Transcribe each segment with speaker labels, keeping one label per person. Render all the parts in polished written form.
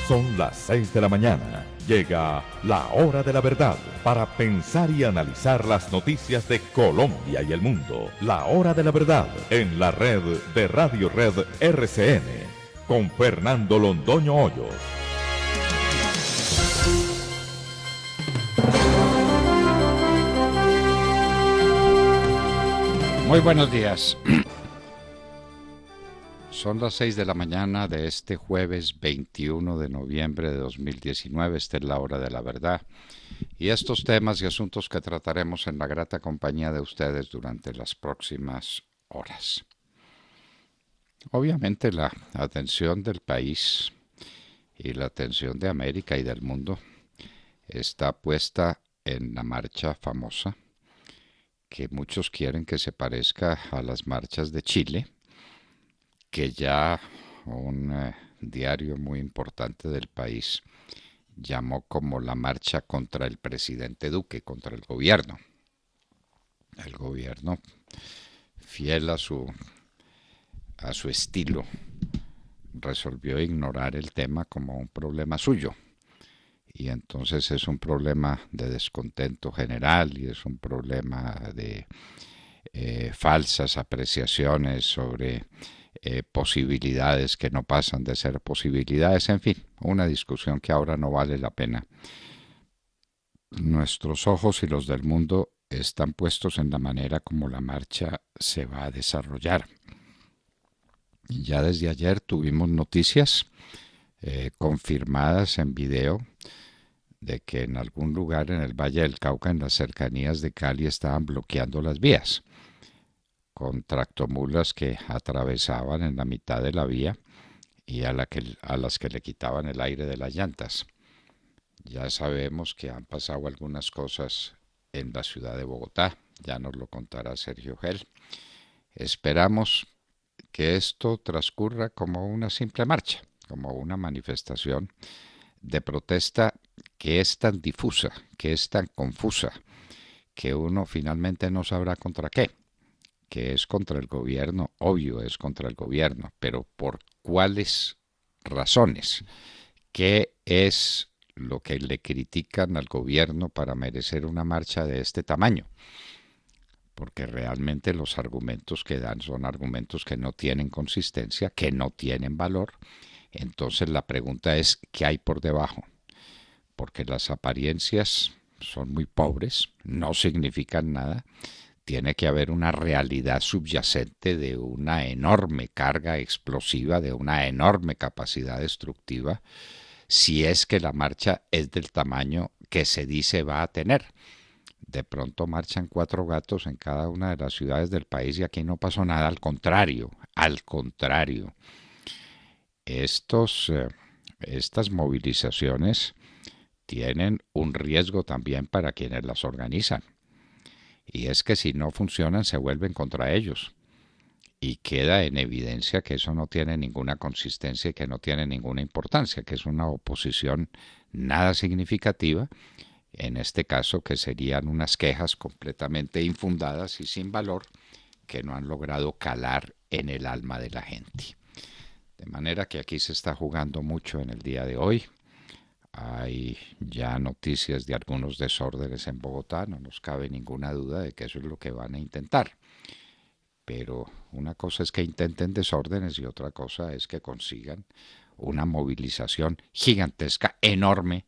Speaker 1: Son las 6 de la mañana. Llega la hora de la verdad para pensar y analizar las noticias de Colombia y el mundo. La hora de la verdad en la red de Radio Red RCN con Fernando Londoño Hoyos.
Speaker 2: Muy buenos días. Son las 6 de la mañana de este jueves 21 de noviembre de 2019. Esta es la hora de la verdad. Y estos temas y asuntos que trataremos en la grata compañía de ustedes durante las próximas horas. Obviamente la atención del país y la atención de América y del mundo está puesta en la marcha famosa, que muchos quieren que se parezca a las marchas de Chile, que ya un diario muy importante del país llamó como la marcha contra el presidente Duque, contra el gobierno. El gobierno, fiel a su estilo, resolvió ignorar el tema como un problema suyo. Y entonces es un problema de descontento general y es un problema de falsas apreciaciones sobre posibilidades que no pasan de ser posibilidades, en fin, una discusión que ahora no vale la pena. Nuestros ojos y los del mundo están puestos en la manera como la marcha se va a desarrollar. Ya desde ayer tuvimos noticias confirmadas en video de que en algún lugar en el Valle del Cauca, en las cercanías de Cali, estaban bloqueando las vías con tractomulas que atravesaban en la mitad de la vía y a las que le quitaban el aire de las llantas. Ya sabemos que han pasado algunas cosas en la ciudad de Bogotá, ya nos lo contará Sergio Gel. Esperamos que esto transcurra como una simple marcha, como una manifestación de protesta que es tan difusa, que es tan confusa, que uno finalmente no sabrá contra qué. Que es contra el gobierno, obvio es contra el gobierno, pero ¿por cuáles razones? ¿Qué es lo que le critican al gobierno para merecer una marcha de este tamaño? Porque realmente los argumentos que dan son argumentos que no tienen consistencia, que no tienen valor. Entonces la pregunta es, ¿qué hay por debajo? Porque las apariencias son muy pobres, no significan nada. Tiene que haber una realidad subyacente de una enorme carga explosiva, de una enorme capacidad destructiva, si es que la marcha es del tamaño que se dice va a tener. De pronto marchan 4 gatos en cada una de las ciudades del país y aquí no pasó nada, al contrario. Estas movilizaciones tienen un riesgo también para quienes las organizan. Y es que si no funcionan se vuelven contra ellos. Y queda en evidencia que eso no tiene ninguna consistencia y que no tiene ninguna importancia, que es una oposición nada significativa, en este caso que serían unas quejas completamente infundadas y sin valor que no han logrado calar en el alma de la gente. De manera que aquí se está jugando mucho en el día de hoy. Hay ya noticias de algunos desórdenes en Bogotá, no nos cabe ninguna duda de que eso es lo que van a intentar. Pero una cosa es que intenten desórdenes y otra cosa es que consigan una movilización gigantesca, enorme,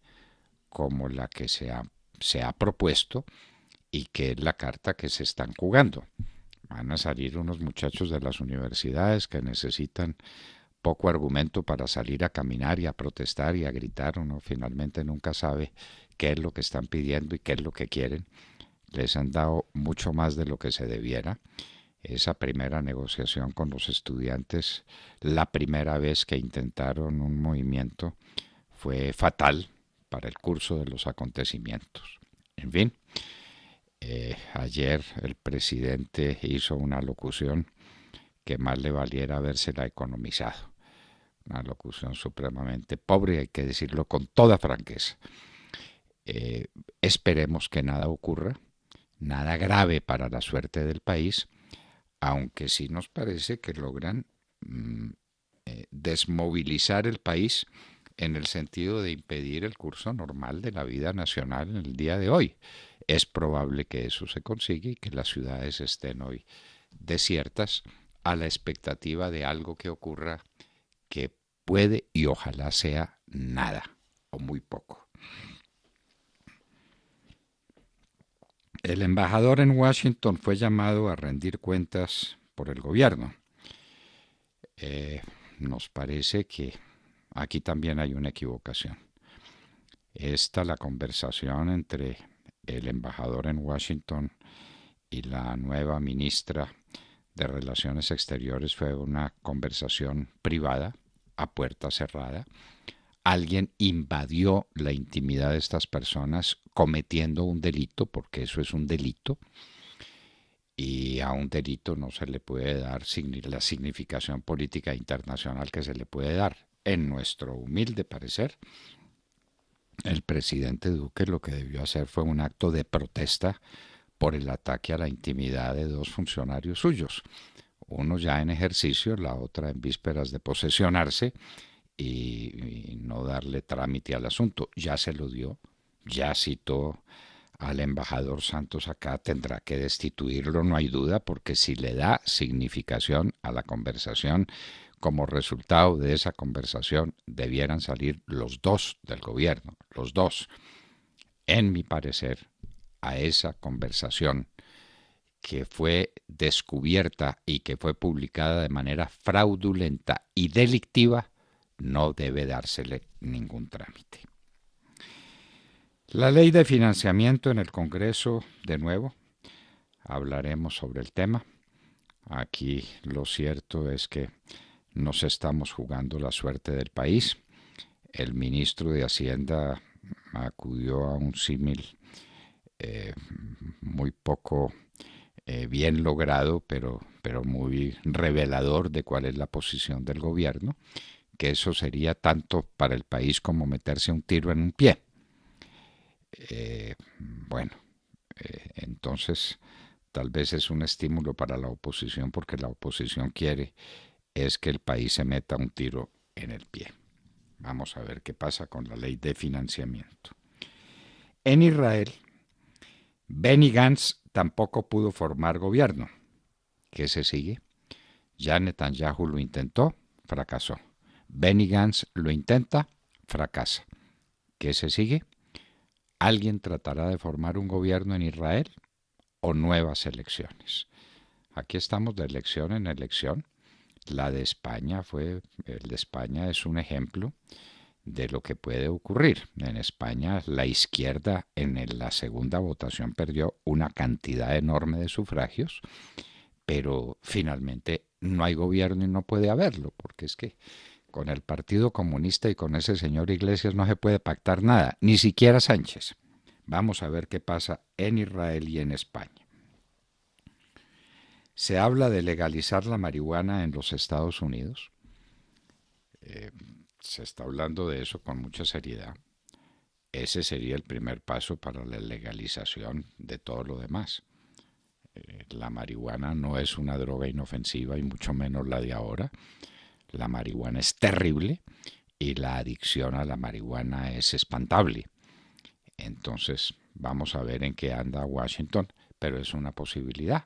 Speaker 2: como la que se ha propuesto y que es la carta que se están jugando. Van a salir unos muchachos de las universidades que necesitan poco argumento para salir a caminar y a protestar y a gritar. Uno finalmente nunca sabe qué es lo que están pidiendo y qué es lo que quieren. Les han dado mucho más de lo que se debiera. Esa primera negociación con los estudiantes, la primera vez que intentaron un movimiento, fue fatal para el curso de los acontecimientos. En fin, ayer el presidente hizo una locución que más le valiera habérsela economizado. Una locución supremamente pobre, hay que decirlo con toda franqueza. Esperemos que nada ocurra, nada grave para la suerte del país, aunque sí nos parece que logran desmovilizar el país en el sentido de impedir el curso normal de la vida nacional en el día de hoy. Es probable que eso se consiga y que las ciudades estén hoy desiertas a la expectativa de algo que ocurra que puede y ojalá sea nada o muy poco. El embajador en Washington fue llamado a rendir cuentas por el gobierno. Nos parece que aquí también hay una equivocación. La conversación entre el embajador en Washington y la nueva ministra de Relaciones Exteriores fue una conversación privada, a puerta cerrada. Alguien invadió la intimidad de estas personas cometiendo un delito, porque eso es un delito, y a un delito no se le puede dar la significación política internacional que se le puede dar. En nuestro humilde parecer, el presidente Duque lo que debió hacer fue un acto de protesta por el ataque a la intimidad de dos funcionarios suyos, uno ya en ejercicio, la otra en vísperas de posesionarse, y no darle trámite al asunto. Ya se lo dio, ya citó al embajador Santos acá, tendrá que destituirlo, no hay duda, porque si le da significación a la conversación, como resultado de esa conversación debieran salir los dos del gobierno, los dos. En mi parecer, a esa conversación que fue descubierta y que fue publicada de manera fraudulenta y delictiva, no debe dársele ningún trámite. La ley de financiamiento en el Congreso, de nuevo, hablaremos sobre el tema. Aquí lo cierto es que nos estamos jugando la suerte del país. El ministro de Hacienda acudió a un símil muy poco bien logrado, pero muy revelador de cuál es la posición del gobierno, que eso sería tanto para el país como meterse un tiro en un pie. Entonces tal vez es un estímulo para la oposición, porque la oposición quiere es que el país se meta un tiro en el pie. Vamos a ver qué pasa con la ley de financiamiento. En Israel, Benny Gantz tampoco pudo formar gobierno. ¿Qué se sigue? Ya Netanyahu lo intentó, fracasó. Benny Gantz lo intenta, fracasa. ¿Qué se sigue? ¿Alguien tratará de formar un gobierno en Israel o nuevas elecciones? Aquí estamos de elección en elección. El de España es un ejemplo de lo que puede ocurrir. En España la izquierda en la segunda votación perdió una cantidad enorme de sufragios, pero finalmente no hay gobierno y no puede haberlo, porque es que con el Partido Comunista y con ese señor Iglesias no se puede pactar nada, ni siquiera Sánchez. Vamos a ver qué pasa en Israel y en España. Se habla de legalizar la marihuana en los Estados Unidos. Se está hablando de eso con mucha seriedad. Ese sería el primer paso para la legalización de todo lo demás. La marihuana no es una droga inofensiva y mucho menos la de ahora. La marihuana es terrible y la adicción a la marihuana es espantable. Entonces vamos a ver en qué anda Washington, pero es una posibilidad.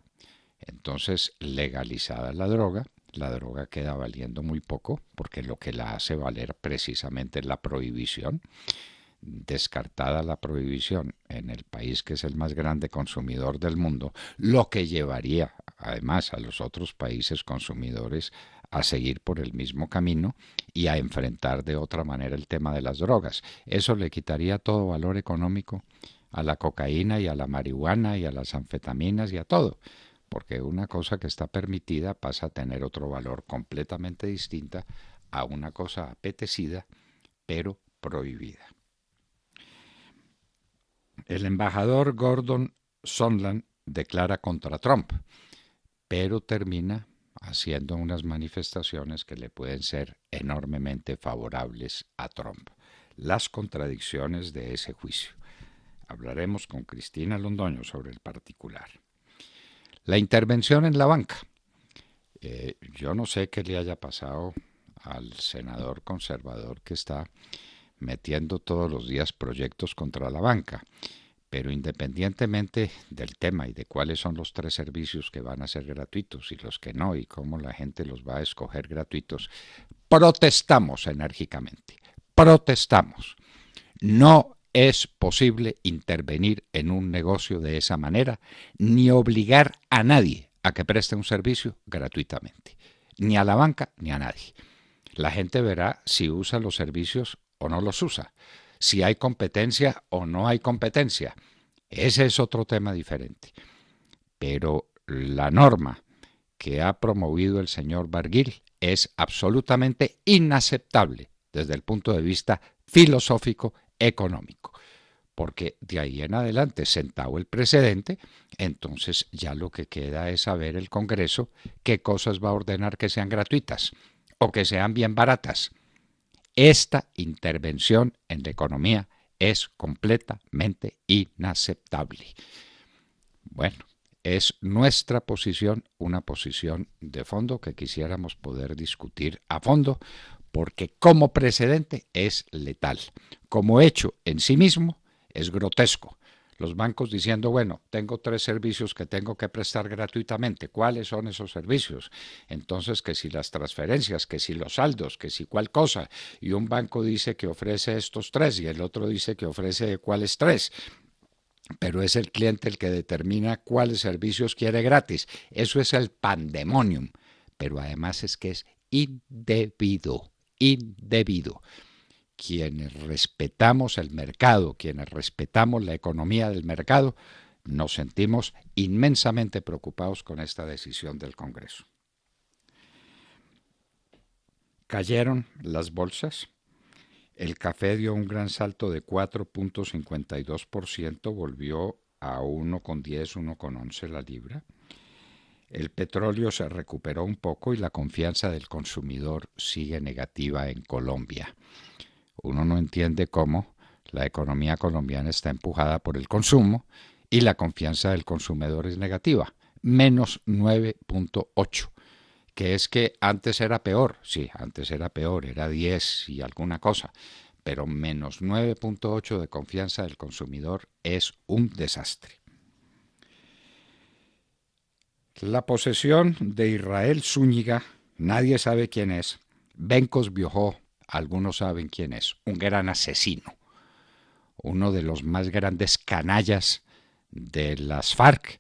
Speaker 2: Entonces, legalizada la droga queda valiendo muy poco, porque lo que la hace valer precisamente es la prohibición. Descartada la prohibición en el país que es el más grande consumidor del mundo, lo que llevaría además a los otros países consumidores a seguir por el mismo camino y a enfrentar de otra manera el tema de las drogas. Eso le quitaría todo valor económico a la cocaína y a la marihuana y a las anfetaminas y a todo, porque una cosa que está permitida pasa a tener otro valor completamente distinta a una cosa apetecida pero prohibida. El embajador Gordon Sondland declara contra Trump, pero termina haciendo unas manifestaciones que le pueden ser enormemente favorables a Trump. Las contradicciones de ese juicio. Hablaremos con Cristina Londoño sobre el particular. La intervención en la banca. Yo no sé qué le haya pasado al senador conservador que está metiendo todos los días proyectos contra la banca. Pero independientemente del tema y de cuáles son los 3 servicios que van a ser gratuitos y los que no, y cómo la gente los va a escoger gratuitos, protestamos enérgicamente. Protestamos. No es posible intervenir en un negocio de esa manera, ni obligar a nadie a que preste un servicio gratuitamente, ni a la banca ni a nadie. La gente verá si usa los servicios o no los usa, si hay competencia o no hay competencia. Ese es otro tema diferente. Pero la norma que ha promovido el señor Barguil es absolutamente inaceptable desde el punto de vista filosófico económico, porque de ahí en adelante, sentado el precedente, entonces ya lo que queda es saber el Congreso qué cosas va a ordenar que sean gratuitas o que sean bien baratas. Esta intervención en la economía es completamente inaceptable. Bueno, es nuestra posición, una posición de fondo que quisiéramos poder discutir a fondo, porque como precedente es letal. Como hecho en sí mismo es grotesco. Los bancos diciendo, bueno, tengo 3 servicios que tengo que prestar gratuitamente. ¿Cuáles son esos servicios? Entonces, que si las transferencias, que si los saldos, que si cuál cosa. Y un banco dice que ofrece estos 3 y el otro dice que ofrece cuáles 3. Pero es el cliente el que determina cuáles servicios quiere gratis. Eso es el pandemonium. Pero además es que es indebido. Quienes respetamos el mercado, quienes respetamos la economía del mercado, nos sentimos inmensamente preocupados con esta decisión del Congreso. Cayeron las bolsas. El café dio un gran salto de 4.52%, volvió a 1,10, 1,11 la libra. El petróleo se recuperó un poco y la confianza del consumidor sigue negativa en Colombia. Uno no entiende cómo la economía colombiana está empujada por el consumo y la confianza del consumidor es negativa, menos 9.8, que es que antes era peor, sí, antes era peor, era 10 y alguna cosa, pero menos 9.8 de confianza del consumidor es un desastre. La posesión de Israel Zúñiga, nadie sabe quién es. Bencos Biojó, algunos saben quién es, un gran asesino, uno de los más grandes canallas de las FARC,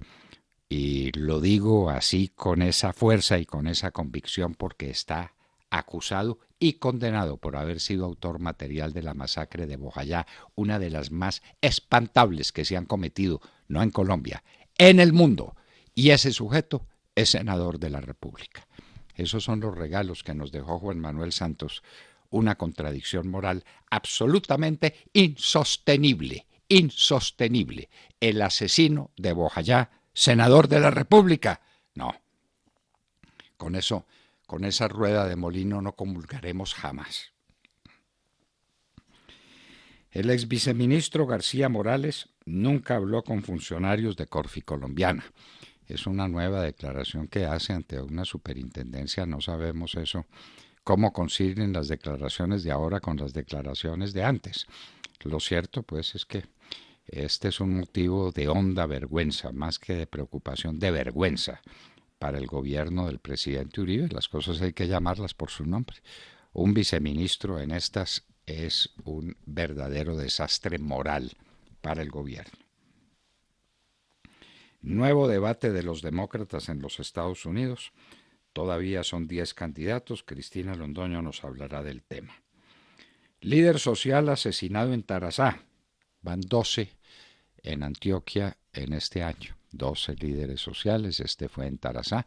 Speaker 2: y lo digo así con esa fuerza y con esa convicción porque está acusado y condenado por haber sido autor material de la masacre de Bojayá, una de las más espantables que se han cometido, no en Colombia, en el mundo, y ese sujeto es senador de la República. Esos son los regalos que nos dejó Juan Manuel Santos, una contradicción moral absolutamente insostenible, insostenible. El asesino de Bojayá, senador de la República. No, con eso, con esa rueda de molino no comulgaremos jamás. El ex viceministro García Morales nunca habló con funcionarios de Corficolombiana. Es una nueva declaración que hace ante una superintendencia, no sabemos eso, cómo coinciden las declaraciones de ahora con las declaraciones de antes. Lo cierto, pues, es que este es un motivo de honda vergüenza, más que de preocupación, de vergüenza para el gobierno del presidente Uribe. Las cosas hay que llamarlas por su nombre. Un viceministro en estas es un verdadero desastre moral para el gobierno. Nuevo debate de los demócratas en los Estados Unidos. Todavía son 10 candidatos. Cristina Londoño nos hablará del tema. Líder social asesinado en Tarazá. Van 12 en Antioquia en este año. 12 líderes sociales. Este fue en Tarazá.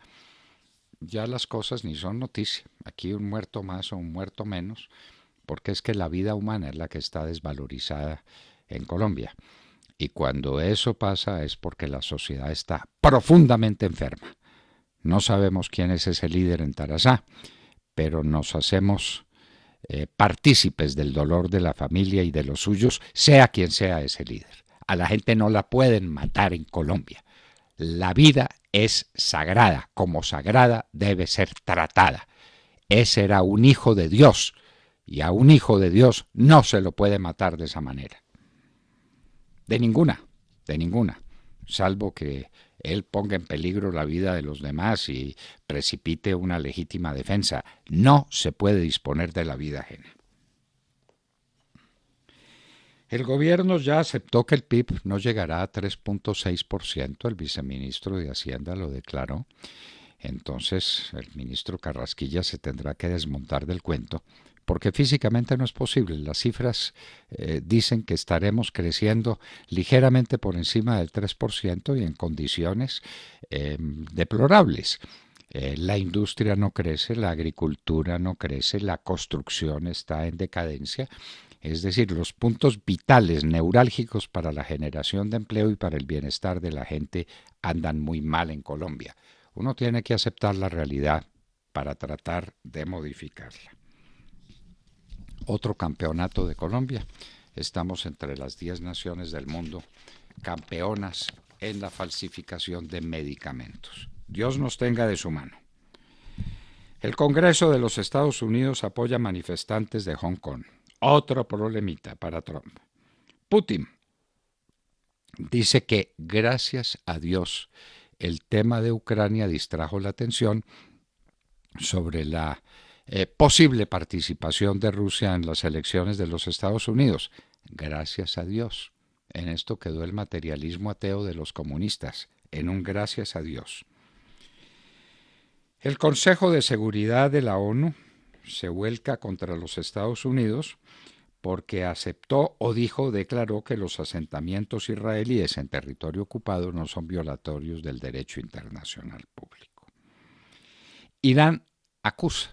Speaker 2: Ya las cosas ni son noticia. Aquí un muerto más o un muerto menos, porque es que la vida humana es la que está desvalorizada en Colombia. Y cuando eso pasa es porque la sociedad está profundamente enferma. No sabemos quién es ese líder en Tarazá, pero nos hacemos partícipes del dolor de la familia y de los suyos, sea quien sea ese líder. A la gente no la pueden matar en Colombia. La vida es sagrada, como sagrada debe ser tratada. Ese era un hijo de Dios, y a un hijo de Dios no se lo puede matar de esa manera. De ninguna, salvo que él ponga en peligro la vida de los demás y precipite una legítima defensa. No se puede disponer de la vida ajena. El gobierno ya aceptó que el PIB no llegará a 3.6%, el viceministro de Hacienda lo declaró. Entonces el ministro Carrasquilla se tendrá que desmontar del cuento, porque físicamente no es posible. Las cifras dicen que estaremos creciendo ligeramente por encima del 3% y en condiciones deplorables. La industria no crece, la agricultura no crece, la construcción está en decadencia. Es decir, los puntos vitales, neurálgicos para la generación de empleo y para el bienestar de la gente andan muy mal en Colombia. Uno tiene que aceptar la realidad para tratar de modificarla. Otro campeonato de Colombia. Estamos entre las 10 naciones del mundo campeonas en la falsificación de medicamentos. Dios nos tenga de su mano. El Congreso de los Estados Unidos apoya manifestantes de Hong Kong. Otro problemita para Trump. Putin dice que gracias a Dios el tema de Ucrania distrajo la atención sobre la posible participación de Rusia en las elecciones de los Estados Unidos. Gracias a Dios. En esto quedó el materialismo ateo de los comunistas, en un gracias a Dios. El Consejo de Seguridad de la ONU se vuelca contra los Estados Unidos porque aceptó o declaró que los asentamientos israelíes en territorio ocupado no son violatorios del derecho internacional público. Irán acusa,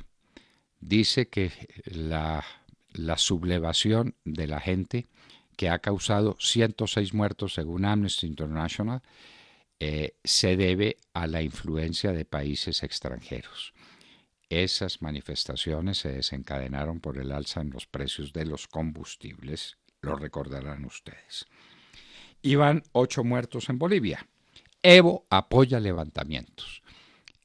Speaker 2: dice que la sublevación de la gente que ha causado 106 muertos según Amnesty International se debe a la influencia de países extranjeros. Esas manifestaciones se desencadenaron por el alza en los precios de los combustibles, lo recordarán ustedes. Y van 8 muertos en Bolivia. Evo apoya levantamientos.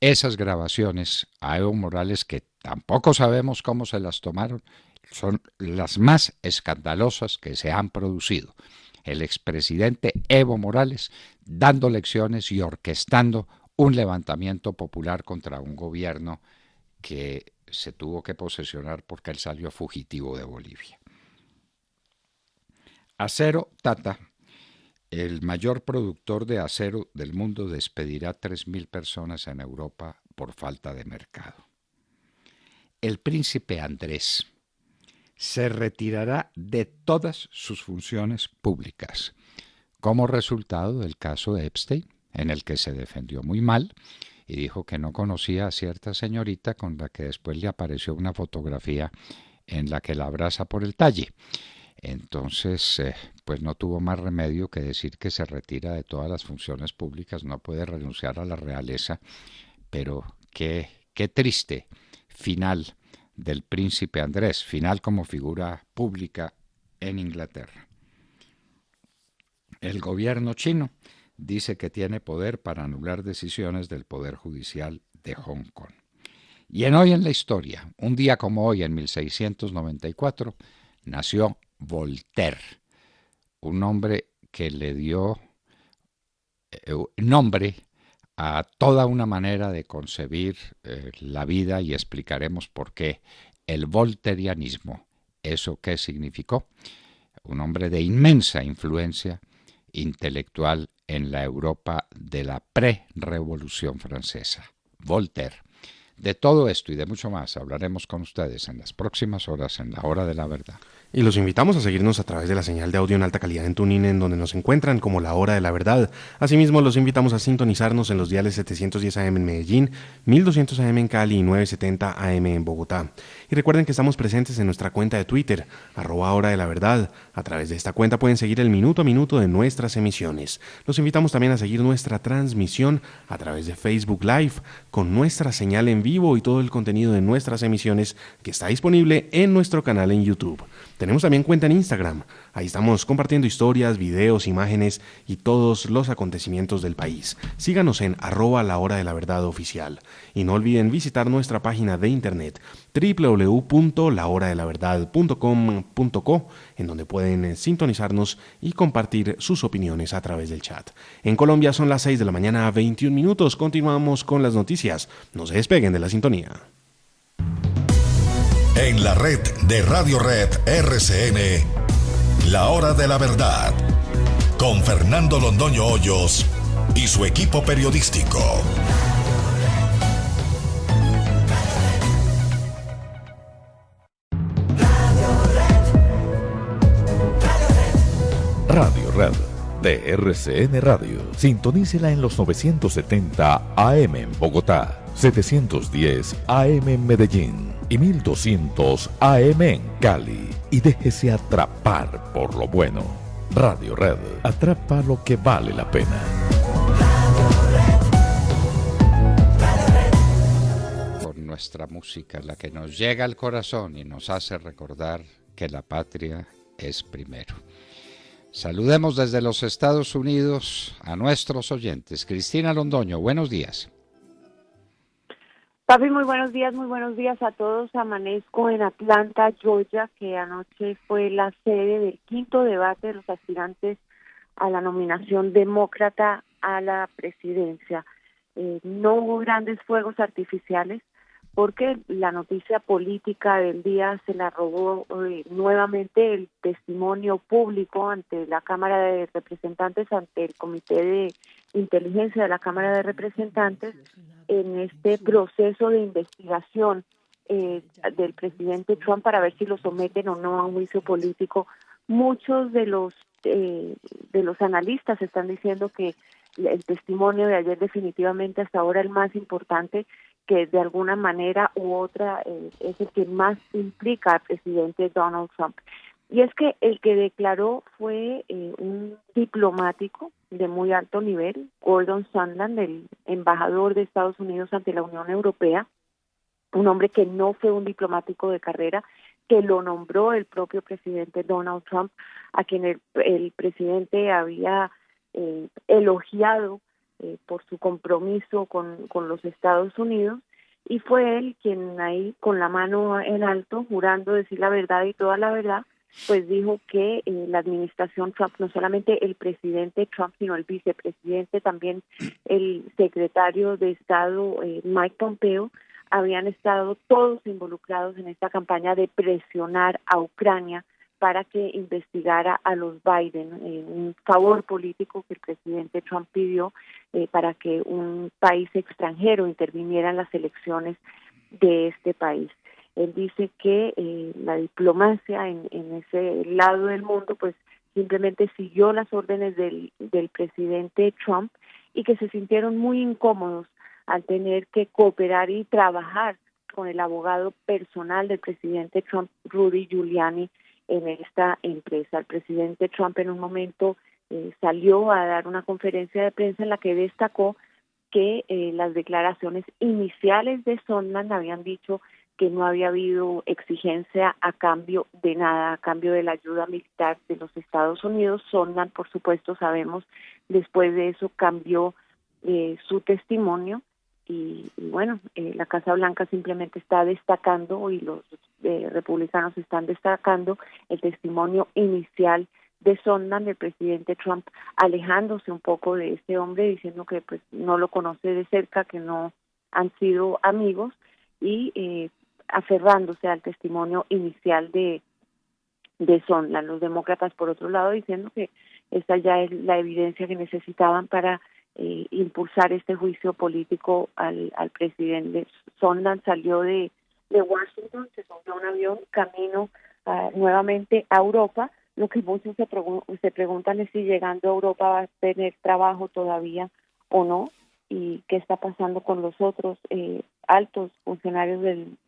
Speaker 2: Esas grabaciones a Evo Morales, que tampoco sabemos cómo se las tomaron, son las más escandalosas que se han producido. El expresidente Evo Morales dando lecciones y orquestando un levantamiento popular contra un gobierno que se tuvo que posesionar porque él salió fugitivo de Bolivia. Acero Tata, el mayor productor de acero del mundo, despedirá 3.000 personas en Europa por falta de mercado. El príncipe Andrés se retirará de todas sus funciones públicas como resultado del caso de Epstein, en el que se defendió muy mal y dijo que no conocía a cierta señorita con la que después le apareció una fotografía en la que la abraza por el talle. Entonces, pues no tuvo más remedio que decir que se retira de todas las funciones públicas, no puede renunciar a la realeza, pero qué triste final del príncipe Andrés, final como figura pública en Inglaterra. El gobierno chino dice que tiene poder para anular decisiones del Poder Judicial de Hong Kong. Y hoy en la historia, un día como hoy, en 1694, nació Voltaire, un hombre que le dio nombre a toda una manera de concebir la vida, y explicaremos por qué. El voltairianismo, ¿eso qué significó? Un hombre de inmensa influencia intelectual en la Europa de la pre-revolución francesa, Voltaire. De todo esto y de mucho más hablaremos con ustedes en las próximas horas en la Hora de la Verdad.
Speaker 3: Y los invitamos a seguirnos a través de la señal de audio en alta calidad en TuneIn, en donde nos encuentran como La Hora de la Verdad. Asimismo, los invitamos a sintonizarnos en los diales 710 AM en Medellín, 1200 AM en Cali y 970 AM en Bogotá. Y recuerden que estamos presentes en nuestra cuenta de Twitter, @Hora de la Verdad. A través de esta cuenta pueden seguir el minuto a minuto de nuestras emisiones. Los invitamos también a seguir nuestra transmisión a través de Facebook Live, con nuestra señal en vivo y todo el contenido de nuestras emisiones que está disponible en nuestro canal en YouTube. Tenemos también cuenta en Instagram. Ahí estamos compartiendo historias, videos, imágenes y todos los acontecimientos del país. Síganos en @lahora-de-la-verdad-oficial. Y no olviden visitar nuestra página de internet www.lahoradelaverdad.com.co, en donde pueden sintonizarnos y compartir sus opiniones a través del chat. En Colombia son las 6 de la mañana, 21 minutos. Continuamos con las noticias. No se despeguen de la sintonía.
Speaker 4: En la red de Radio Red RCN, La Hora de la Verdad, con Fernando Londoño Hoyos y su equipo periodístico.
Speaker 1: Radio Red de RCN Radio. Sintonícela en los 970 AM en Bogotá, 710 AM en Medellín y 1200 AM en Cali. Y déjese atrapar por lo bueno. Radio Red, atrapa lo que vale la pena.
Speaker 2: Con nuestra música, la que nos llega al corazón y nos hace recordar que la patria es primero. Saludemos desde los Estados Unidos a nuestros oyentes. Cristina Londoño, buenos días.
Speaker 5: Papi, muy buenos días a todos. Amanezco en Atlanta, Georgia, que anoche fue la sede del quinto debate de los aspirantes a la nominación demócrata a la presidencia. No hubo grandes fuegos artificiales porque la noticia política del día se la robó nuevamente el testimonio público ante la Cámara de Representantes, ante el Comité de Inteligencia de la Cámara de Representantes, en este proceso de investigación del presidente Trump para ver si lo someten o no a un juicio político. Muchos de los analistas están diciendo que el testimonio de ayer definitivamente hasta ahora el más importante, que de alguna manera u otra es el que más implica al presidente Donald Trump. Y es que el que declaró fue un diplomático de muy alto nivel, Gordon Sondland, el embajador de Estados Unidos ante la Unión Europea, un hombre que no fue un diplomático de carrera, que lo nombró el propio presidente Donald Trump, a quien el presidente había elogiado por su compromiso con los Estados Unidos, y fue él quien ahí con la mano en alto, jurando decir la verdad y toda la verdad, pues dijo que la administración Trump, no solamente el presidente Trump, sino el vicepresidente, también el secretario de Estado Mike Pompeo, habían estado todos involucrados en esta campaña de presionar a Ucrania para que investigara a los Biden, un favor político que el presidente Trump pidió para que un país extranjero interviniera en las elecciones de este país. Él dice que la diplomacia en ese lado del mundo pues simplemente siguió las órdenes del presidente Trump y que se sintieron muy incómodos al tener que cooperar y trabajar con el abogado personal del presidente Trump, Rudy Giuliani, en esta empresa. El presidente Trump en un momento salió a dar una conferencia de prensa en la que destacó que las declaraciones iniciales de Sondland habían dicho que no había habido exigencia a cambio de nada, a cambio de la ayuda militar de los Estados Unidos. Sondland, por supuesto, sabemos, después de eso cambió su testimonio y bueno, la Casa Blanca simplemente está destacando y los republicanos están destacando el testimonio inicial de Sondland, del presidente Trump, alejándose un poco de este hombre, diciendo que pues no lo conoce de cerca, que no han sido amigos, y aferrándose al testimonio inicial de Sondland. Los demócratas, por otro lado, diciendo que esta ya es la evidencia que necesitaban para impulsar este juicio político al presidente. Sondland salió de Washington, se subió a un avión camino nuevamente a Europa. Lo que muchos se preguntan es si llegando a Europa va a tener trabajo todavía o no, y qué está pasando con los otros altos funcionarios del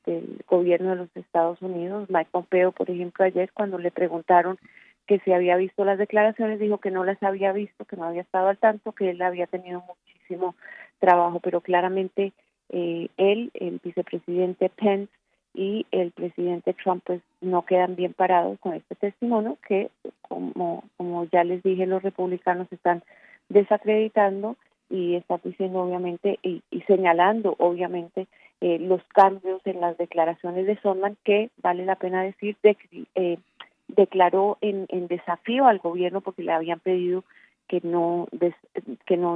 Speaker 5: gobierno de los Estados Unidos. Mike Pompeo, por ejemplo, ayer cuando le preguntaron que si había visto las declaraciones, dijo que no las había visto, que no había estado al tanto, que él había tenido muchísimo trabajo, pero claramente el vicepresidente Pence y el presidente Trump pues no quedan bien parados con este testimonio que, como ya les dije, los republicanos están desacreditando y están diciendo obviamente y señalando obviamente los cambios en las declaraciones de Sondland, que vale la pena decir declaró en desafío al gobierno porque le habían pedido que no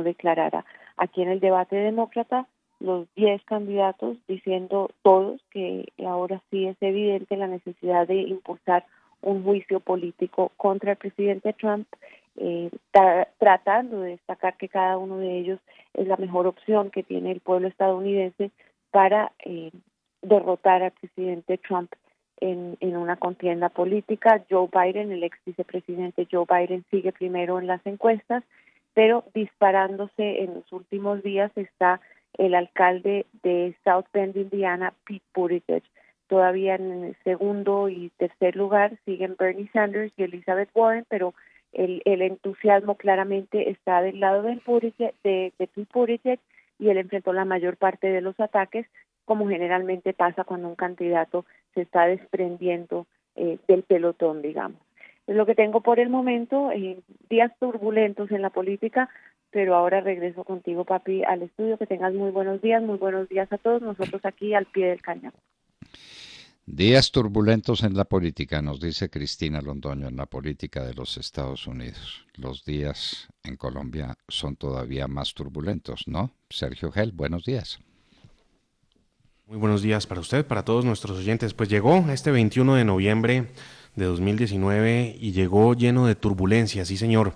Speaker 5: declarara. Aquí en el debate demócrata, los 10 candidatos diciendo todos que ahora sí es evidente la necesidad de impulsar un juicio político contra el presidente Trump, tratando de destacar que cada uno de ellos es la mejor opción que tiene el pueblo estadounidense para derrotar al presidente Trump en una contienda política. Joe Biden, el ex vicepresidente Joe Biden, sigue primero en las encuestas, pero disparándose en los últimos días está el alcalde de South Bend, Indiana, Pete Buttigieg. Todavía en el segundo y tercer lugar siguen Bernie Sanders y Elizabeth Warren, pero el entusiasmo claramente está del lado de Pete Buttigieg, y él enfrentó la mayor parte de los ataques, como generalmente pasa cuando un candidato se está desprendiendo del pelotón, digamos. Es lo que tengo por el momento, días turbulentos en la política, pero ahora regreso contigo, papi, al estudio. Que tengas muy buenos días a todos, nosotros aquí al pie del cañón.
Speaker 2: Días turbulentos en la política, nos dice Cristina Londoño, en la política de los Estados Unidos. Los días en Colombia son todavía más turbulentos, ¿no? Sergio Gel, buenos días.
Speaker 3: Muy buenos días para usted, para todos nuestros oyentes. Pues llegó este 21 de noviembre de 2019 y llegó lleno de turbulencias, sí señor,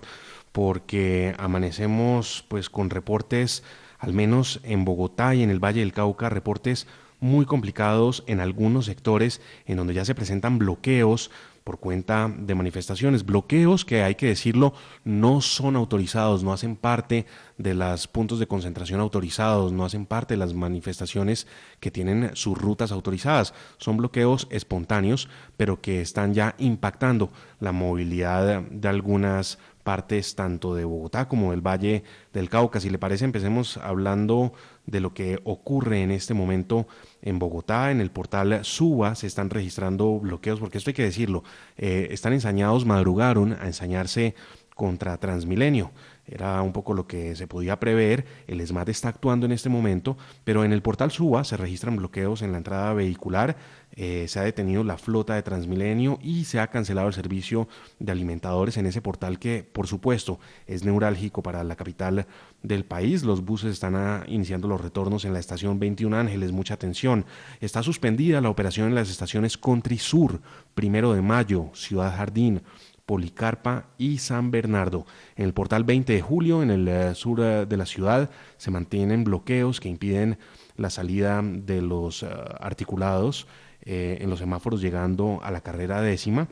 Speaker 3: porque amanecemos pues con reportes, al menos en Bogotá y en el Valle del Cauca, reportes muy complicados en algunos sectores en donde ya se presentan bloqueos por cuenta de manifestaciones, bloqueos que, hay que decirlo, no son autorizados, no hacen parte de los puntos de concentración autorizados, no hacen parte de las manifestaciones que tienen sus rutas autorizadas. Son bloqueos espontáneos, pero que están ya impactando la movilidad de algunas partes tanto de Bogotá como del Valle del Cauca. Si le parece, empecemos hablando de lo que ocurre en este momento en Bogotá. En el portal Suba se están registrando bloqueos, porque esto hay que decirlo, están ensañados, madrugaron a ensañarse contra Transmilenio. Era un poco lo que se podía prever. El ESMAD está actuando en este momento, pero en el portal Suba se registran bloqueos en la entrada vehicular, se ha detenido la flota de Transmilenio y se ha cancelado el servicio de alimentadores en ese portal que, por supuesto, es neurálgico para la capital del país. Los buses están iniciando los retornos en la estación 21 Ángeles, mucha atención. Está suspendida la operación en las estaciones Country Sur, 1 de Mayo, Ciudad Jardín, Policarpa y San Bernardo. En el portal 20 de julio, en el sur de la ciudad, se mantienen bloqueos que impiden la salida de los articulados en los semáforos llegando a la carrera 10ª.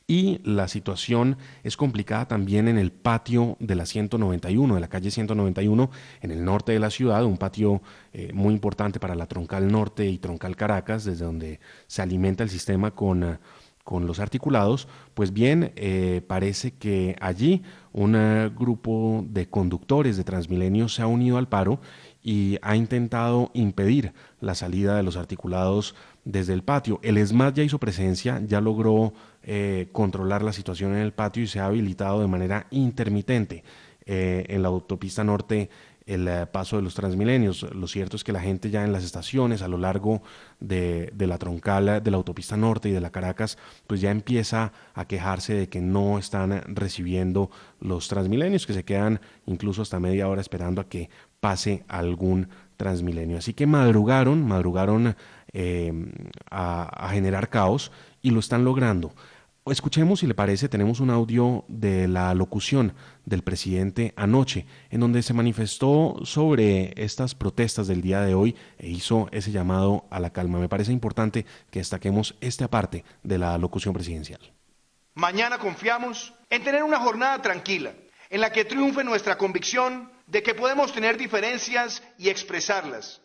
Speaker 3: Y la situación es complicada también en el patio de la 191, de la calle 191, en el norte de la ciudad, un patio muy importante para la Troncal Norte y Troncal Caracas, desde donde se alimenta el sistema con los articulados. Pues bien, parece que allí un grupo de conductores de Transmilenio se ha unido al paro y ha intentado impedir la salida de los articulados desde el patio. El ESMAD ya hizo presencia, ya logró controlar la situación en el patio y se ha habilitado de manera intermitente en la autopista norte el paso de los Transmilenios. Lo cierto es que la gente ya en las estaciones a lo largo de la troncal de la autopista norte y de la Caracas pues ya empieza a quejarse de que no están recibiendo los Transmilenios, que se quedan incluso hasta media hora esperando a que pase algún Transmilenio. Así que madrugaron a generar caos y lo están logrando. Escuchemos, si le parece, tenemos un audio de la locución del presidente anoche, en donde se manifestó sobre estas protestas del día de hoy e hizo ese llamado a la calma. Me parece importante que destaquemos esta parte de la locución presidencial.
Speaker 6: Mañana confiamos en tener una jornada tranquila, en la que triunfe nuestra convicción de que podemos tener diferencias y expresarlas.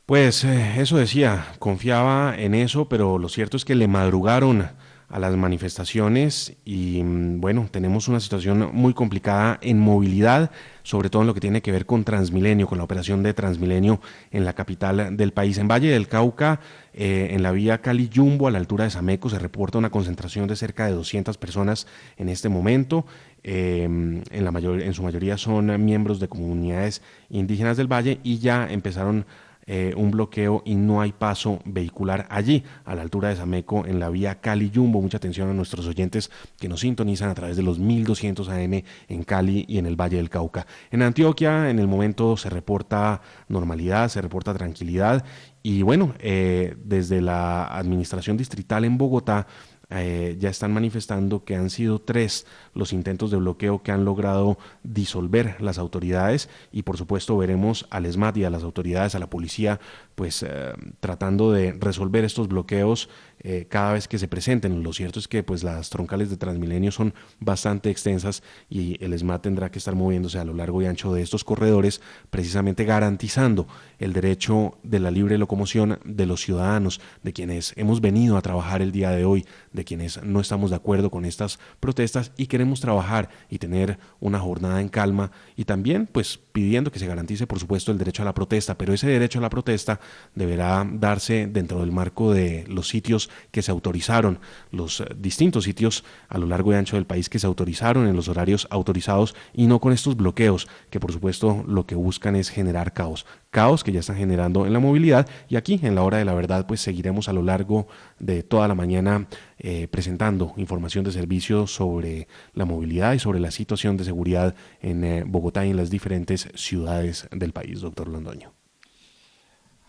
Speaker 6: Pues
Speaker 3: eso decía, confiaba en eso, pero lo cierto es que le madrugaron a las manifestaciones y bueno, tenemos una situación muy complicada en movilidad, sobre todo en lo que tiene que ver con Transmilenio, con la operación de Transmilenio en la capital del país. En Valle del Cauca, en la vía Cali-Yumbo, a la altura de Sameco, se reporta una concentración de cerca de 200 personas en este momento. En su mayoría son miembros de comunidades indígenas del Valle y ya empezaron un bloqueo y no hay paso vehicular allí, a la altura de Sameco, en la vía Cali-Yumbo. Mucha atención a nuestros oyentes que nos sintonizan a través de los 1200 AM en Cali y en el Valle del Cauca. En Antioquia, en el momento se reporta normalidad, se reporta tranquilidad y bueno, desde la administración distrital en Bogotá, ya están manifestando que han sido 3 los intentos de bloqueo que han logrado disolver las autoridades y por supuesto veremos al ESMAD y a las autoridades, a la policía, pues tratando de resolver estos bloqueos cada vez que se presenten. Lo cierto es que pues las troncales de Transmilenio son bastante extensas y el ESMAD tendrá que estar moviéndose a lo largo y ancho de estos corredores, precisamente garantizando el derecho de la libre locomoción de los ciudadanos, de quienes hemos venido a trabajar el día de hoy, de quienes no estamos de acuerdo con estas protestas y queremos trabajar y tener una jornada en calma y también pues pidiendo que se garantice por supuesto el derecho a la protesta, pero ese derecho a la protesta deberá darse dentro del marco de los sitios que se autorizaron, los distintos sitios a lo largo y ancho del país que se autorizaron en los horarios autorizados y no con estos bloqueos que por supuesto lo que buscan es generar caos que ya están generando en la movilidad y aquí en la hora de la verdad pues seguiremos a lo largo de toda la mañana presentando información de servicio sobre la movilidad y sobre la situación de seguridad en Bogotá y en las diferentes ciudades del país, doctor Londoño.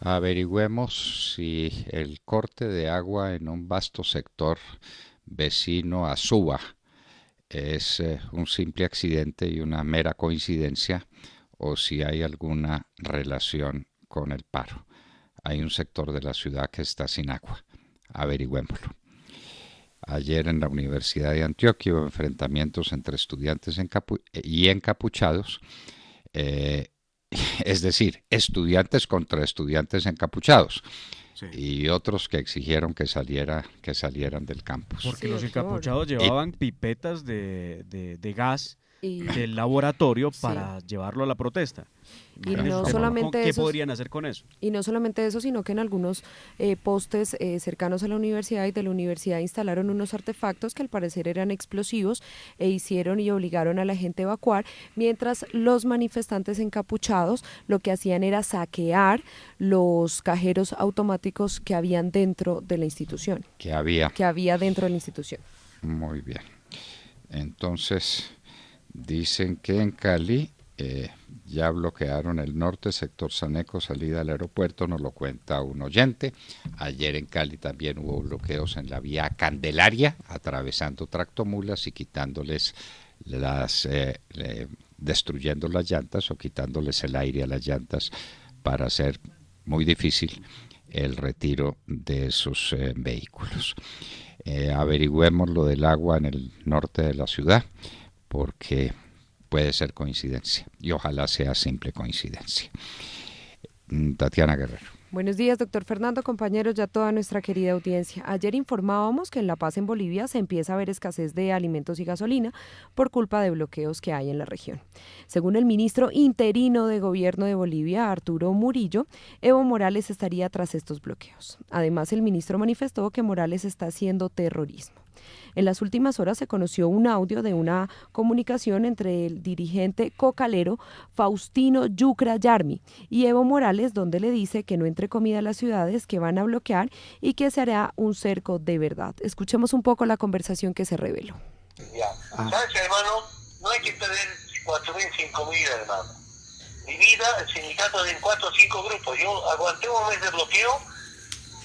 Speaker 2: Averigüemos si el corte de agua en un vasto sector vecino a Suba es un simple accidente y una mera coincidencia o si hay alguna relación con el paro. Hay un sector de la ciudad que está sin agua. Averigüémoslo. Ayer en la Universidad de Antioquia hubo enfrentamientos entre estudiantes y encapuchados, es decir, estudiantes contra estudiantes encapuchados. Sí. Y otros que exigieron que salieran del campus.
Speaker 7: Porque los encapuchados llevaban pipetas de gas del laboratorio para llevarlo a la protesta.
Speaker 8: Y no solamente
Speaker 7: ¿Qué podrían hacer con eso?
Speaker 8: Y no solamente eso, sino que en algunos postes cercanos a la universidad y de la universidad instalaron unos artefactos que al parecer eran explosivos e hicieron y obligaron a la gente a evacuar, mientras los manifestantes encapuchados lo que hacían era saquear los cajeros automáticos que habían dentro de la institución. Que había dentro de la institución.
Speaker 2: Muy bien. Entonces, dicen que en Cali ya bloquearon el norte, sector Saneco, salida al aeropuerto, nos lo cuenta un oyente. Ayer en Cali también hubo bloqueos en la vía Candelaria, atravesando tractomulas y quitándoles destruyendo las llantas o quitándoles el aire a las llantas para hacer muy difícil el retiro de esos vehículos. Averigüemos lo del agua en el norte de la ciudad, porque puede ser coincidencia y ojalá sea simple coincidencia. Tatiana Guerrero.
Speaker 8: Buenos días, doctor Fernando, compañeros, ya toda nuestra querida audiencia. Ayer informábamos que en La Paz, en Bolivia, se empieza a ver escasez de alimentos y gasolina por culpa de bloqueos que hay en la región. Según el ministro interino de Gobierno de Bolivia, Arturo Murillo, Evo Morales estaría tras estos bloqueos. Además, el ministro manifestó que Morales está haciendo terrorismo. En las últimas horas se conoció un audio de una comunicación entre el dirigente cocalero Faustino Yucra Yarmi y Evo Morales, donde le dice que no entre comida a las ciudades que van a bloquear y que se hará un cerco de verdad. Escuchemos un poco la conversación que se reveló.
Speaker 9: Ya. ¿Sabes, hermano? No hay que perder 4.000, 5.000, hermano. Divida el sindicato en 4 o 5 grupos. Yo aguanté un mes de bloqueo.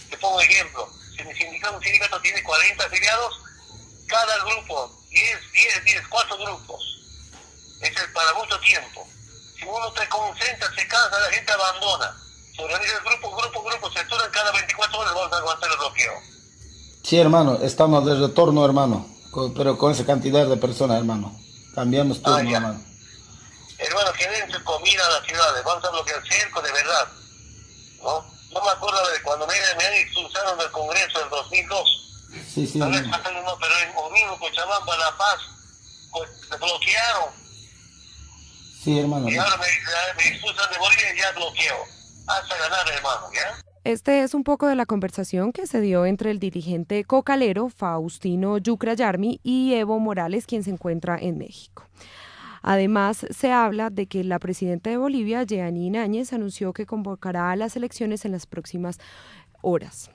Speaker 9: Te pongo ejemplo. Si un sindicato tiene 40 afiliados, cada grupo, 10, 4 grupos. Eso es para mucho tiempo. Si uno se concentra, se cansa, la gente abandona. Se organiza el grupo, se turnan cada 24 horas, vamos a aguantar el bloqueo.
Speaker 10: Sí, hermano, estamos de retorno, hermano, pero con esa cantidad de personas, hermano. Cambiamos turno, hermano.
Speaker 9: Hermano, que den su comida a las ciudades, vamos a bloquear el cerco de verdad, ¿no? No me acuerdo de cuando me han expulsado del Congreso del 2002.
Speaker 10: Sí,
Speaker 9: Tal vez pasan uno, pero en Omino, Cochabamba, La Paz, pues se bloquearon.
Speaker 10: Sí, hermano.
Speaker 9: Y ahora me expulsan de Bolivia y ya bloqueo. Hasta ganar, hermano, ¿ya?
Speaker 8: Este es un poco de la conversación que se dio entre el dirigente cocalero Faustino Yucra Yarmi y Evo Morales, quien se encuentra en México. Además, se habla de que la presidenta de Bolivia, Jeanine Áñez, anunció que convocará a las elecciones en las próximas horas.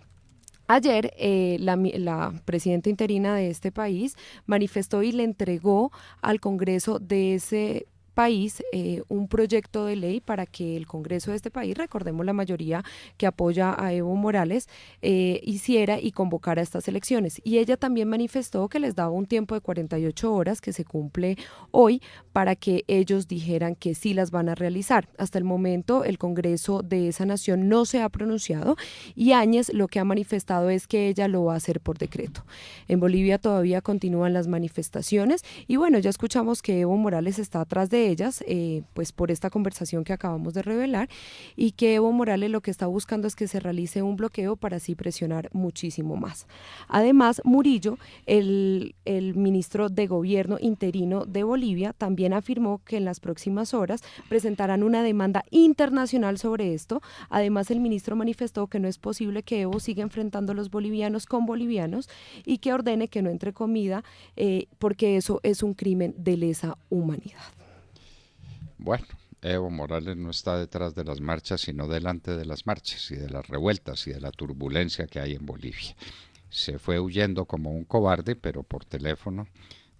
Speaker 8: Ayer, la presidenta interina de este país manifestó y le entregó al Congreso de ese país un proyecto de ley para que el Congreso de este país, recordemos la mayoría que apoya a Evo Morales, hiciera y convocara estas elecciones. Y ella también manifestó que les daba un tiempo de 48 horas que se cumple hoy para que ellos dijeran que sí las van a realizar. Hasta el momento el Congreso de esa nación no se ha pronunciado y Áñez lo que ha manifestado es que ella lo va a hacer por decreto. En Bolivia todavía continúan las manifestaciones y bueno, ya escuchamos que Evo Morales está atrás de ellas, pues por esta conversación que acabamos de revelar, y que Evo Morales lo que está buscando es que se realice un bloqueo para así presionar muchísimo más. Además, Murillo, el ministro de Gobierno interino de Bolivia, también afirmó que en las próximas horas presentarán una demanda internacional sobre esto. Además, el ministro manifestó que no es posible que Evo siga enfrentando a los bolivianos con bolivianos y que ordene que no entre comida porque eso es un crimen de lesa humanidad.
Speaker 2: Bueno, Evo Morales no está detrás de las marchas, sino delante de las marchas y de las revueltas y de la turbulencia que hay en Bolivia. Se fue huyendo como un cobarde, pero por teléfono,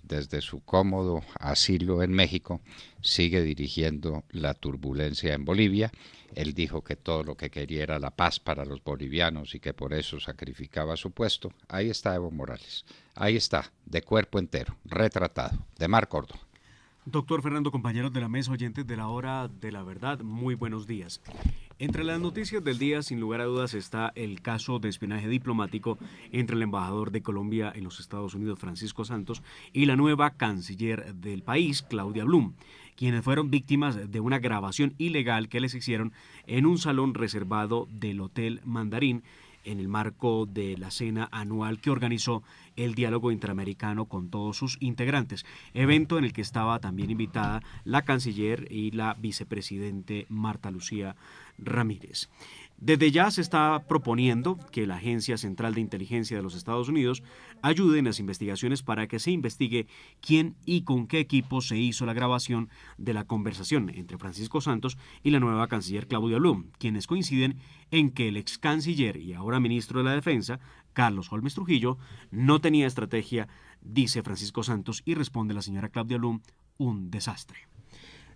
Speaker 2: desde su cómodo asilo en México, sigue dirigiendo la turbulencia en Bolivia. Él dijo que todo lo que quería era la paz para los bolivianos y que por eso sacrificaba su puesto. Ahí está Evo Morales, ahí está, de cuerpo entero, retratado, de Mar Córdoba.
Speaker 7: Doctor Fernando, compañeros de la mesa, oyentes de la Hora de la Verdad, muy buenos días. Entre las noticias del día, sin lugar a dudas, está el caso de espionaje diplomático entre el embajador de Colombia en los Estados Unidos, Francisco Santos, y la nueva canciller del país, Claudia Blum, quienes fueron víctimas de una grabación ilegal que les hicieron en un salón reservado del Hotel Mandarín, en el marco de la cena anual que organizó el Diálogo Interamericano con todos sus integrantes, evento en el que estaba también invitada la canciller y la vicepresidente Marta Lucía Ramírez. Desde ya se está proponiendo que la Agencia Central de Inteligencia de los Estados Unidos ayude en las investigaciones para que se investigue quién y con qué equipo se hizo la grabación de la conversación entre Francisco Santos y la nueva canciller Claudia Blum, quienes coinciden en que el ex canciller y ahora ministro de la Defensa, Carlos Holmes Trujillo, no tenía estrategia, dice Francisco Santos, y responde la señora Claudia Blum, un desastre.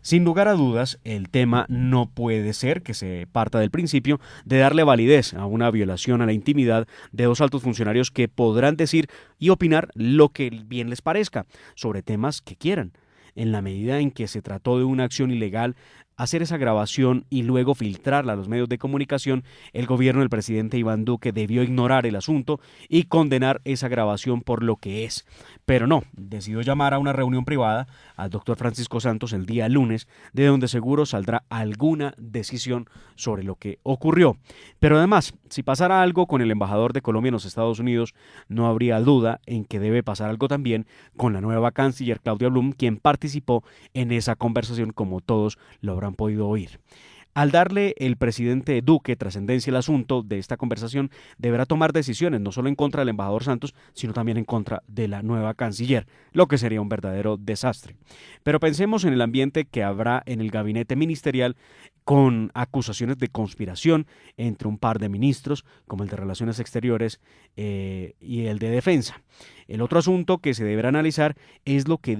Speaker 7: Sin lugar a dudas, el tema no puede ser que se parta del principio de darle validez a una violación a la intimidad de dos altos funcionarios que podrán decir y opinar lo que bien les parezca sobre temas que quieran. En la medida en que se trató de una acción ilegal, hacer esa grabación y luego filtrarla a los medios de comunicación, el gobierno del presidente Iván Duque debió ignorar el asunto y condenar esa grabación por lo que es. Pero no, decidió llamar a una reunión privada al doctor Francisco Santos el día lunes, de donde seguro saldrá alguna decisión sobre lo que ocurrió. Pero además, si pasara algo con el embajador de Colombia en los Estados Unidos, no habría duda en que debe pasar algo también con la nueva canciller Claudia Blum, quien participó en esa conversación, como todos lo habrán podido oír. Al darle el presidente Duque trascendencia al asunto de esta conversación, deberá tomar decisiones no solo en contra del embajador Santos, sino también en contra de la nueva canciller, lo que sería un verdadero desastre. Pero pensemos en el ambiente que habrá en el gabinete ministerial con acusaciones de conspiración entre un par de ministros, como el de Relaciones Exteriores y el de Defensa. El otro asunto que se deberá analizar es lo que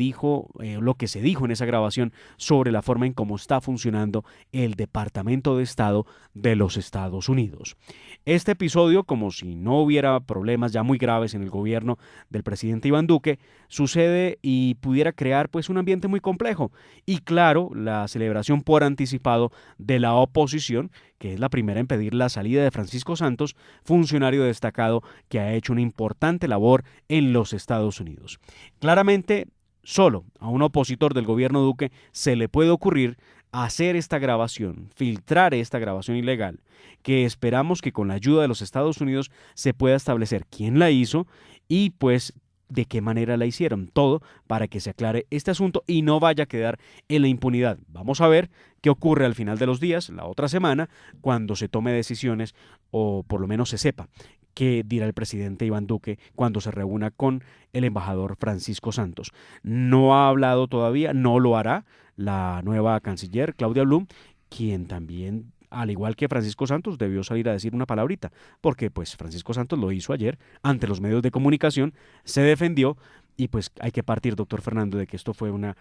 Speaker 7: se dijo en esa grabación sobre la forma en cómo está funcionando el Departamento de Estado de los Estados Unidos. Este episodio, como si no hubiera problemas ya muy graves en el gobierno del presidente Iván Duque, sucede y pudiera crear pues un ambiente muy complejo. Y claro, la celebración por anticipado de la oposición, que es la primera en pedir la salida de Francisco Santos, funcionario destacado que ha hecho una importante labor en los Estados Unidos. Claramente, solo a un opositor del gobierno Duque se le puede ocurrir hacer esta grabación, filtrar esta grabación ilegal, que esperamos que con la ayuda de los Estados Unidos se pueda establecer quién la hizo y pues de qué manera la hicieron, todo para que se aclare este asunto y no vaya a quedar en la impunidad. Vamos a ver qué ocurre al final de los días, la otra semana, cuando se tome decisiones o por lo menos se sepa qué dirá el presidente Iván Duque cuando se reúna con el embajador Francisco Santos. No ha hablado todavía, no lo hará la nueva canciller Claudia Blum, quien también, al igual que Francisco Santos, debió salir a decir una palabrita, porque pues Francisco Santos lo hizo ayer ante los medios de comunicación, se defendió y pues hay que partir, doctor Fernando, de que esto fue una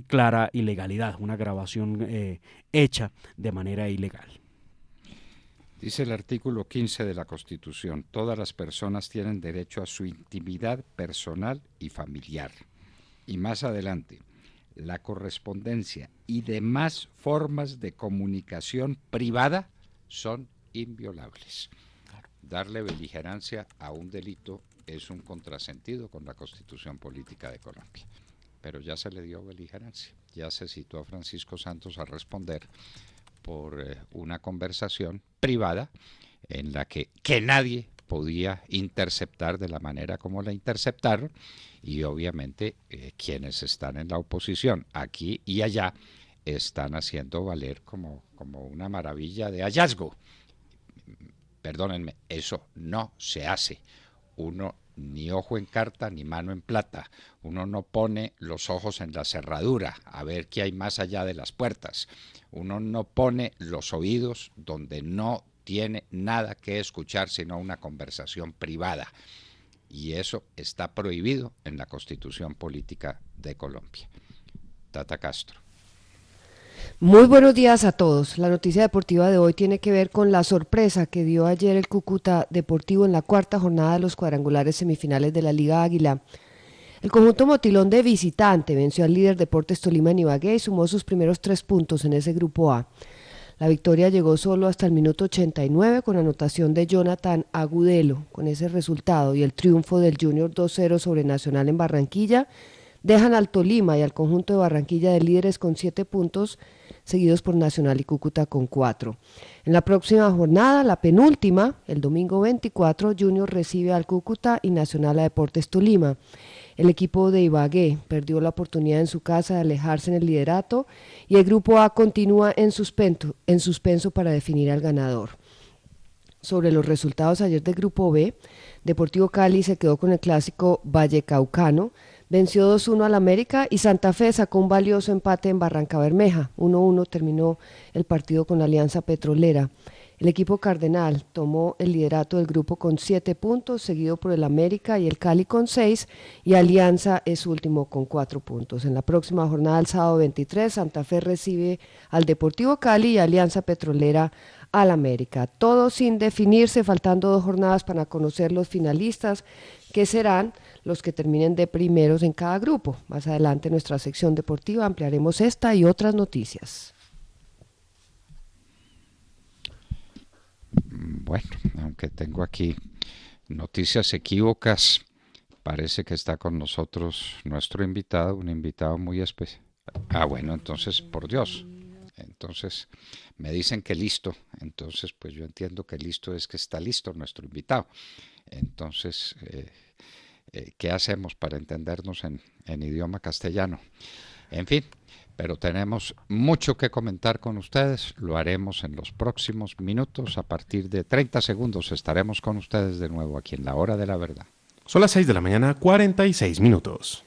Speaker 7: clara ilegalidad, una grabación hecha de manera ilegal.
Speaker 2: Dice el artículo 15 de la Constitución, todas las personas tienen derecho a su intimidad personal y familiar. Y más adelante, la correspondencia y demás formas de comunicación privada son inviolables. Darle beligerancia a un delito es un contrasentido con la Constitución Política de Colombia. Pero ya se le dio beligerancia, ya se citó a Francisco Santos a responder por una conversación privada en la que nadie podía interceptar de la manera como la interceptaron y obviamente quienes están en la oposición aquí y allá están haciendo valer como una maravilla de hallazgo. Perdónenme, eso no se hace. Uno ni ojo en carta ni mano en plata. Uno no pone los ojos en la cerradura a ver qué hay más allá de las puertas. Uno no pone los oídos donde no tiene nada que escuchar sino una conversación privada. Y eso está prohibido en la Constitución Política de Colombia. Tata Castro.
Speaker 11: Muy buenos días a todos. La noticia deportiva de hoy tiene que ver con la sorpresa que dio ayer el Cúcuta Deportivo en la cuarta jornada de los cuadrangulares semifinales de la Liga Águila. El conjunto motilón de visitante venció al líder Deportes Tolima en Ibagué y sumó sus primeros 3 puntos en ese grupo A. La victoria llegó solo hasta el minuto 89 con anotación de Jonathan Agudelo. Con ese resultado y el triunfo del Junior 2-0 sobre Nacional en Barranquilla, dejan al Tolima y al conjunto de Barranquilla de líderes con 7 puntos, seguidos por Nacional y Cúcuta con 4. En la próxima jornada, la penúltima, el domingo 24, Junior recibe al Cúcuta y Nacional a Deportes Tolima. El equipo de Ibagué perdió la oportunidad en su casa de alejarse en el liderato y el grupo A continúa en suspenso para definir al ganador. Sobre los resultados ayer del grupo B, Deportivo Cali se quedó con el clásico vallecaucano, venció 2-1 al América y Santa Fe sacó un valioso empate en Barrancabermeja. 1-1 terminó el partido con la Alianza Petrolera. El equipo cardenal tomó el liderato del grupo con 7 puntos, seguido por el América y el Cali con 6, y Alianza es último con 4 puntos. En la próxima jornada, el sábado 23, Santa Fe recibe al Deportivo Cali y Alianza Petrolera al América. Todo sin definirse, faltando 2 jornadas para conocer los finalistas, que serán los que terminen de primeros en cada grupo. Más adelante en nuestra sección deportiva ampliaremos esta y otras noticias.
Speaker 2: Bueno, aunque tengo aquí noticias equívocas, parece que está con nosotros nuestro invitado, un invitado muy especial. Bueno, entonces, por Dios. Entonces, me dicen que listo. Entonces, pues yo entiendo que listo es que está listo nuestro invitado. Entonces, ¿qué hacemos para entendernos en idioma castellano? En fin, pero tenemos mucho que comentar con ustedes, lo haremos en los próximos minutos, a partir de 30 segundos estaremos con ustedes de nuevo aquí en La Hora de la Verdad.
Speaker 3: Son las 6 de la mañana, 46 minutos.